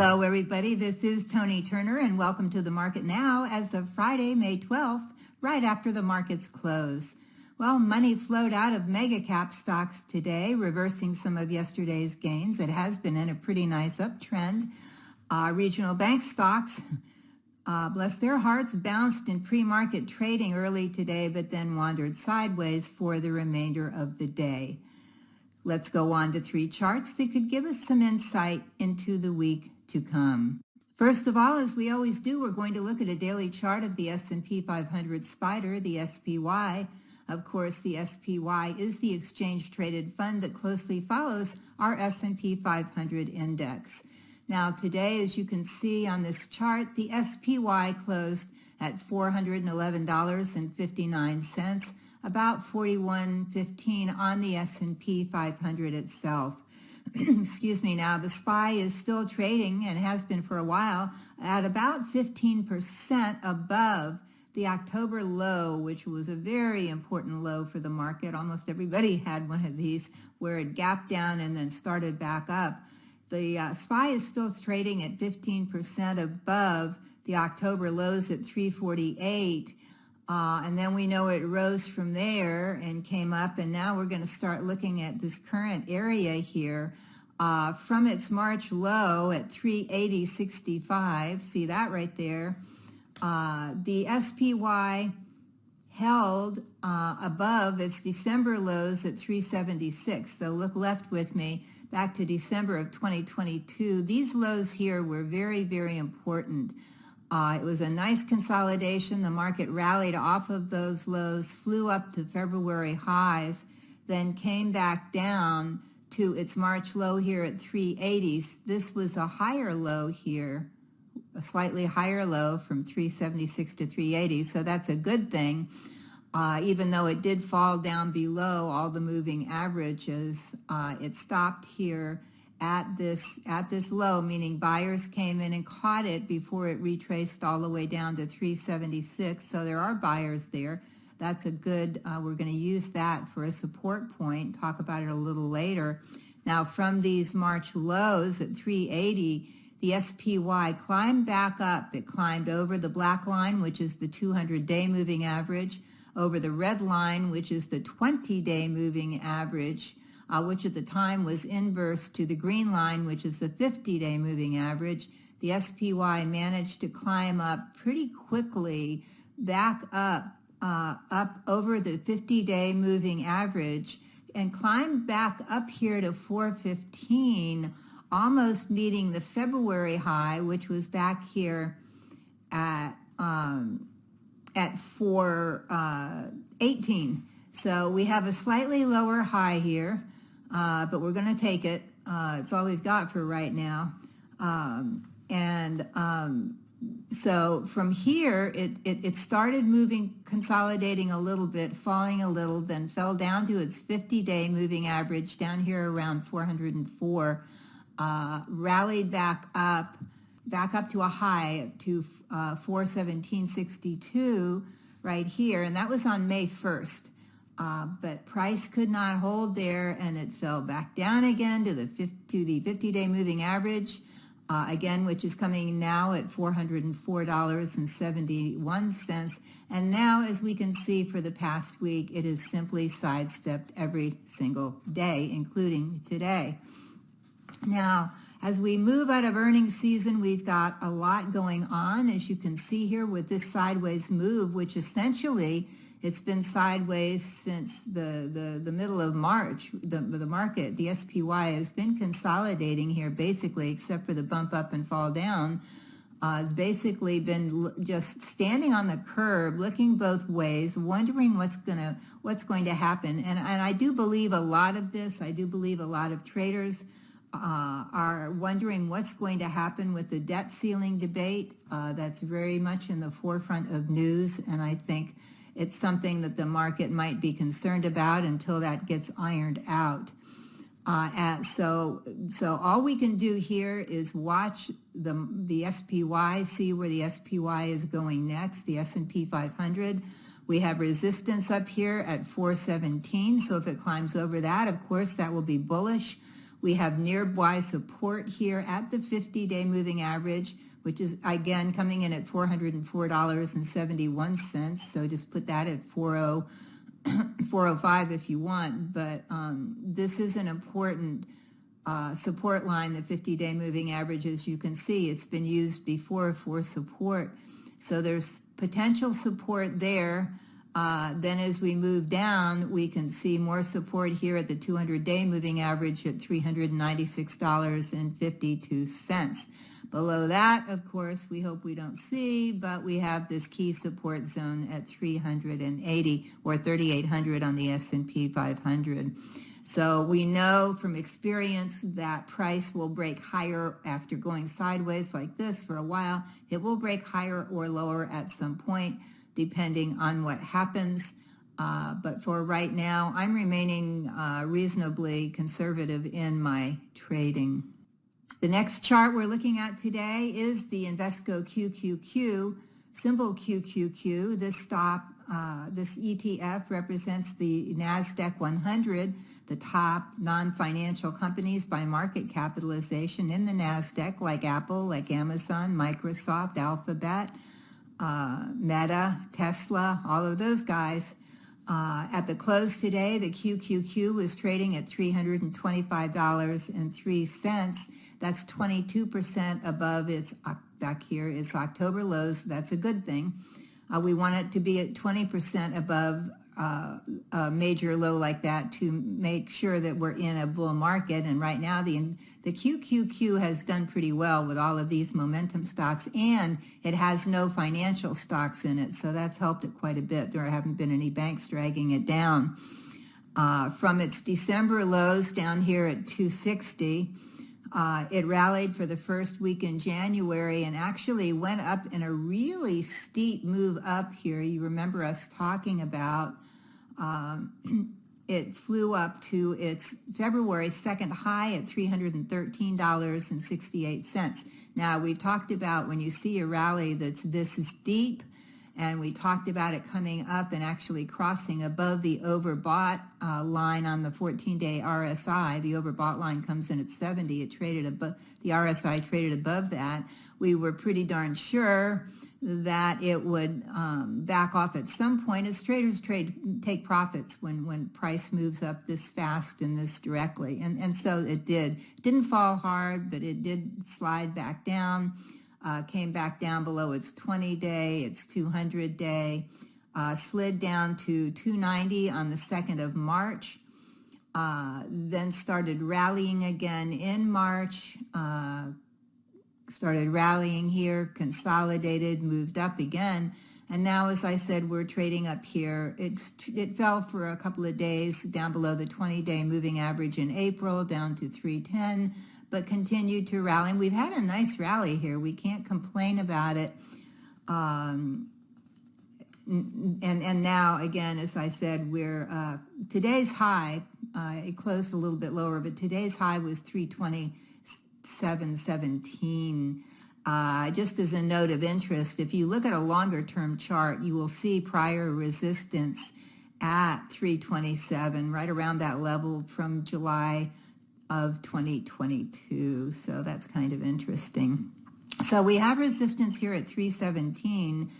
Hello, everybody. This is Toni Turner, and welcome to the market now as of Friday, May 12th, right after the markets close. Well, money flowed out of mega cap stocks today, reversing some of yesterday's gains. It has been in a pretty nice uptrend. Regional bank stocks, bless their hearts, bounced in pre-market trading early today, but then wandered sideways for the remainder of the day. Let's go on to three charts that could give us some insight into the week to come. First of all, as we always do, we're going to look at a daily chart of the S&P 500 spider, the SPY. Of course, the SPY is the exchange-traded fund that closely follows our S&P 500 index. Now, today, as you can see on this chart, the SPY closed at $411.59. About 41.15 on the S&P 500 itself. Excuse me. Now, the SPY is still trading and has been for a while at about 15% above the October low, which was a very important low for the market. Almost everybody had one of these where it gapped down and then started back up. The SPY is still trading at 15% above the October lows at 348. And then we know it rose from there and came up, and now we're going to start looking at this current area here from its March low at 380.65. See that right there? The SPY held above its December lows at 376. So look left with me back to December of 2022. These lows here were very, very important. It was a nice consolidation. The market rallied off of those lows, flew up to February highs, then came back down to its March low here at 380. This was a higher low here, a slightly higher low from 376 to 380. So that's a good thing, even though it did fall down below all the moving averages. It stopped here at this low, meaning buyers came in and caught it before it retraced all the way down to 376. So there are buyers there. That's a good, we're going to use that for a support point, talk about it a little later. Now, from these March lows at 380, the SPY climbed back up. It climbed over the black line, which is the 200-day moving average, over the red line, which is the 20-day moving average, which at the time was inverse to the green line, which is the 50-day moving average. The SPY managed to climb up pretty quickly back up, up over the 50-day moving average and climbed back up here to 415, almost meeting the February high, which was back here at 418. So we have a slightly lower high here. But we're going to take it. It's all we've got for right now. So from here, it started moving, consolidating a little bit, falling a little, then fell down to its 50-day moving average down here around 404, rallied back up to a high to 417.62 right here, and that was on May 1st. But price could not hold there, and it fell back down again to the 50-day moving average, again, which is coming now at $404.71. And now, as we can see for the past week, it has simply sidestepped every single day, including today. Now, as we move out of earnings season, we've got a lot going on, as you can see here with this sideways move, which essentially it's been sideways since the middle of March. The market, the SPY, has been consolidating here basically, except for the bump up and fall down. It's basically been just standing on the curb, looking both ways, wondering what's going to happen. And I do believe a lot of this. I do believe a lot of traders are wondering what's going to happen with the debt ceiling debate. That's very much in the forefront of news, and I think it's something that the market might be concerned about until that gets ironed out. So all we can do here is watch the SPY, see where the SPY is going next, the S&P 500. We have resistance up here at 417, so if it climbs over that, of course, that will be bullish. We have nearby support here at the 50-day moving average, which is, again, coming in at $404.71. So just put that at 405 if you want. But this is an important support line, the 50-day moving average. As you can see, it's been used before for support. So there's potential support there. Then as we move down, we can see more support here at the 200-day moving average at $396.52. Below that, of course, we hope we don't see, but we have this key support zone at 380 or 3,800 on the S&P 500. So we know from experience that price will break higher after going sideways like this for a while. It will break higher or lower at some point, depending on what happens. But for right now, I'm remaining reasonably conservative in my trading. The next chart we're looking at today is the Invesco QQQ, symbol QQQ. This ETF represents the NASDAQ 100, the top non-financial companies by market capitalization in the NASDAQ, like Apple, like Amazon, Microsoft, Alphabet, Meta, Tesla, all of those guys. At the close today, the QQQ was trading at $325.03. That's 22% above its, back here, its October lows. That's a good thing. We want it to be at 20% above a major low like that to make sure that we're in a bull market. And right now, the QQQ has done pretty well with all of these momentum stocks, and it has no financial stocks in it. So that's helped it quite a bit. There haven't been any banks dragging it down. From its December lows down here at 260, it rallied for the first week in January and actually went up in a really steep move up here. You remember us talking about it flew up to its February 2nd high at $313.68. Now, we've talked about when you see a rally that's this is deep, and we talked about it coming up and actually crossing above the overbought line on the 14-day RSI. The overbought line comes in at 70. It traded above, the RSI traded above that. We were pretty darn sure that it would back off at some point, as traders take profits when price moves up this fast and this directly. And so it did. It didn't fall hard, but it did slide back down. Came back down below its 20-day, its 200-day, slid down to 290 on the 2nd of March, then started rallying again in March, started rallying here, consolidated, moved up again, and now, as I said, we're trading up here. It fell for a couple of days down below the 20-day moving average in April, down to 310, but continued to rally. And we've had a nice rally here. We can't complain about it. And now, again, as I said, we're today's high, it closed a little bit lower, but today's high was 327.17. Just as a note of interest, if you look at a longer term chart, you will see prior resistance at 327, right around that level from July of 2022. So that's kind of interesting. So we have resistance here at 317,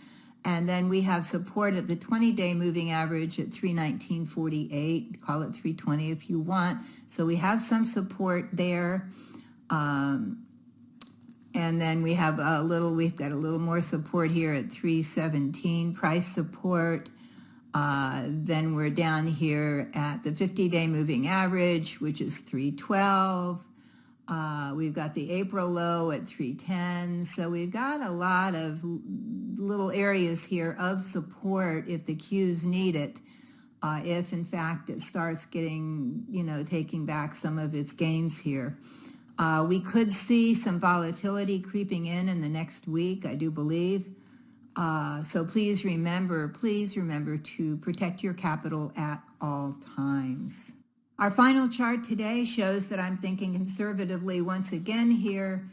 and then we have support at the 20-day moving average at 319.48. Call it 320 if you want. So we have some support there. And then we have we've got a little more support here at 317, price support. Then we're down here at the 50-day moving average, which is 312. We've got the April low at 310. So we've got a lot of little areas here of support if the Qs need it. If in fact it starts getting, taking back some of its gains here. We could see some volatility creeping in the next week, I do believe. So please remember to protect your capital at all times. Our final chart today shows that I'm thinking conservatively once again here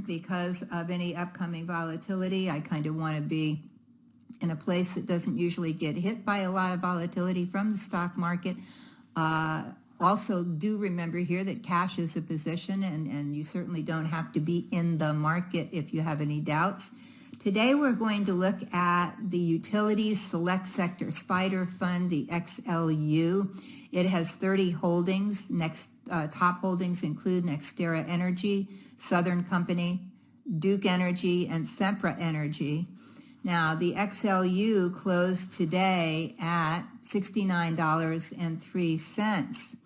because of any upcoming volatility. I kind of want to be in a place that doesn't usually get hit by a lot of volatility from the stock market. Also, do remember here that cash is a position, and you certainly don't have to be in the market if you have any doubts. Today we're going to look at the Utilities Select Sector Spider Fund, the XLU. It has 30 holdings. Top holdings include NextEra Energy, Southern Company, Duke Energy, and Sempra Energy. Now, the XLU closed today at $69.03.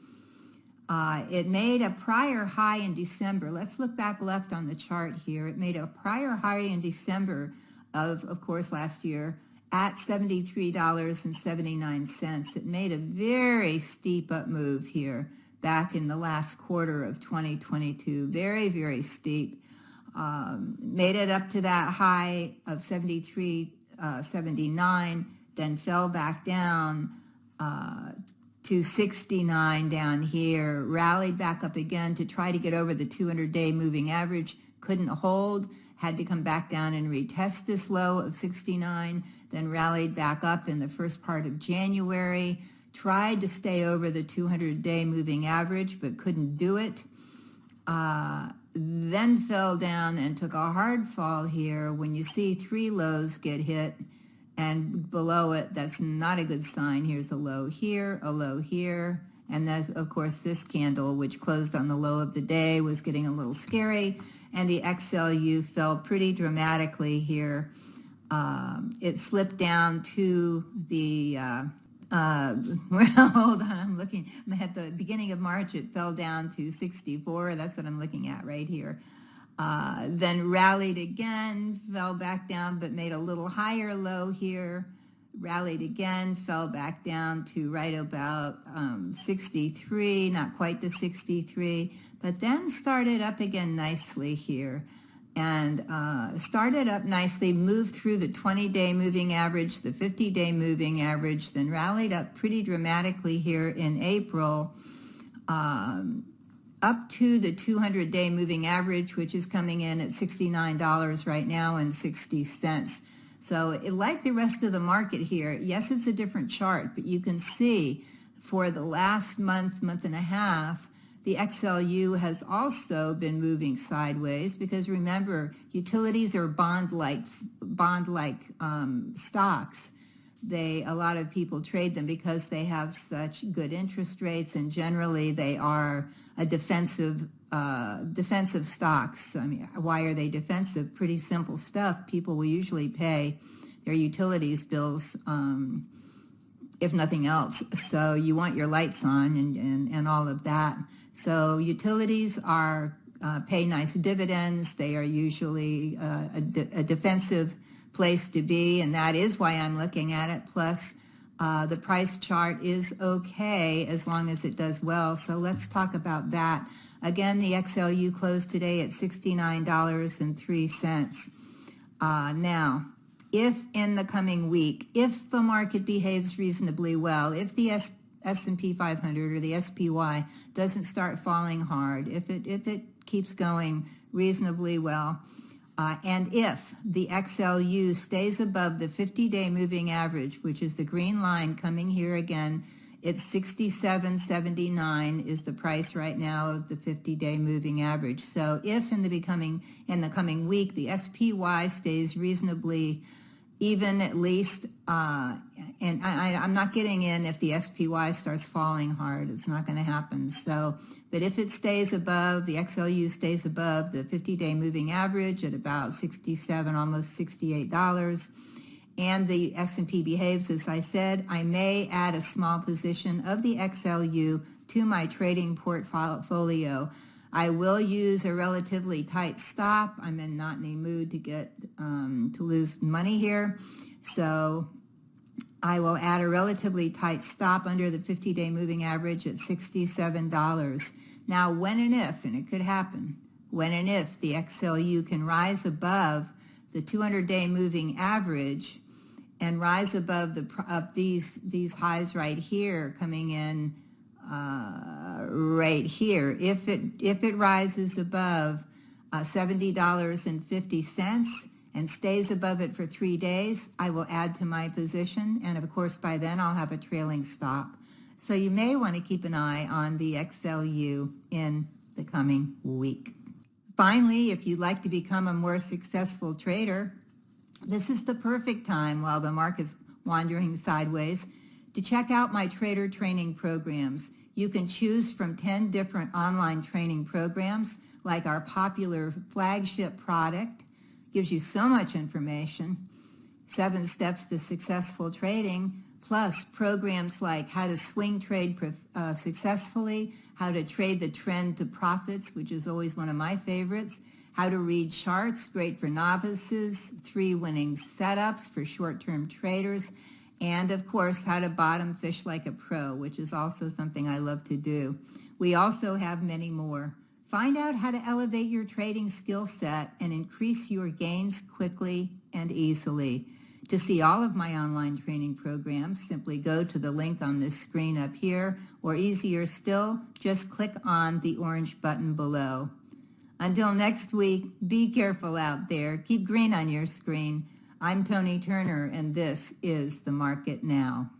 It made a prior high in December. Let's look back left on the chart here. It made a prior high in December of course, last year at $73.79. It made a very steep up move here back in the last quarter of 2022. Very, very steep. Made it up to that high of 73.79, then fell back down to 69 down here, rallied back up again to try to get over the 200-day moving average, couldn't hold, had to come back down and retest this low of 69, then rallied back up in the first part of January, tried to stay over the 200-day moving average, but couldn't do it. Then fell down and took a hard fall here. When you see three lows get hit, and below it, that's not a good sign. Here's a low here, and that, of course, this candle, which closed on the low of the day, was getting a little scary, and the XLU fell pretty dramatically here. It slipped down to the, well, hold on, I'm looking. At the beginning of March, it fell down to 64. That's what I'm looking at right here. Then rallied again, fell back down, but made a little higher low here, rallied again, fell back down to right about 63, not quite to 63, but then started up again nicely here. And started up nicely, moved through the 20-day moving average, the 50-day moving average, then rallied up pretty dramatically here in April, up to the 200-day moving average, which is coming in at $69 right now and 60 cents. So like the rest of the market here, yes, it's a different chart, but you can see for the last month and a half, the XLU has also been moving sideways because remember, utilities are bond-like stocks. A lot of people trade them because they have such good interest rates, and generally they are a defensive stocks. I mean, why are they defensive? Pretty simple stuff. People will usually pay their utilities bills, if nothing else. So you want your lights on and all of that. So utilities pay nice dividends. They are usually a defensive place to be, and that is why I'm looking at it. Plus, the price chart is okay as long as it does well. So let's talk about that. Again, the XLU closed today at $69.03. Now, if in the coming week, if the market behaves reasonably well, if the S&P 500 or the SPY doesn't start falling hard, if it keeps going reasonably well, and if the XLU stays above the 50-day moving average, which is the green line coming here again, it's 67.79 is the price right now of the 50-day moving average. So if in the coming week the SPY stays reasonably even at least, and I'm not getting in if the SPY starts falling hard. It's not going to happen. So, but if it stays above, the XLU stays above the 50-day moving average at about $67, almost $68, and the S&P behaves as I said, I may add a small position of the XLU to my trading portfolio. I will use a relatively tight stop. I'm not in a mood to to lose money here. So I will add a relatively tight stop under the 50-day moving average at $67. Now, when and if, and it could happen, when and if the XLU can rise above the 200-day moving average and rise above these highs right here coming in right here, if it rises above $70.50 and stays above it for 3 days, I will add to my position, and of course by then I'll have a trailing stop. So you may want to keep an eye on the XLU in the coming week. Finally, if you'd like to become a more successful trader, this is the perfect time while the market's wandering sideways to check out my trader training programs. You can choose from 10 different online training programs, like our popular flagship product. Gives you so much information. 7 steps to successful trading, plus programs like how to swing trade successfully, how to trade the trend to profits, which is always one of my favorites, how to read charts, great for novices, 3 winning setups for short-term traders, and of course, how to bottom fish like a pro, which is also something I love to do. We also have many more. Find out how to elevate your trading skill set and increase your gains quickly and easily. To see all of my online training programs, simply go to the link on this screen up here, or easier still, just click on the orange button below. Until next week, be careful out there. Keep green on your screen. I'm Toni Turner, and this is The Market Now.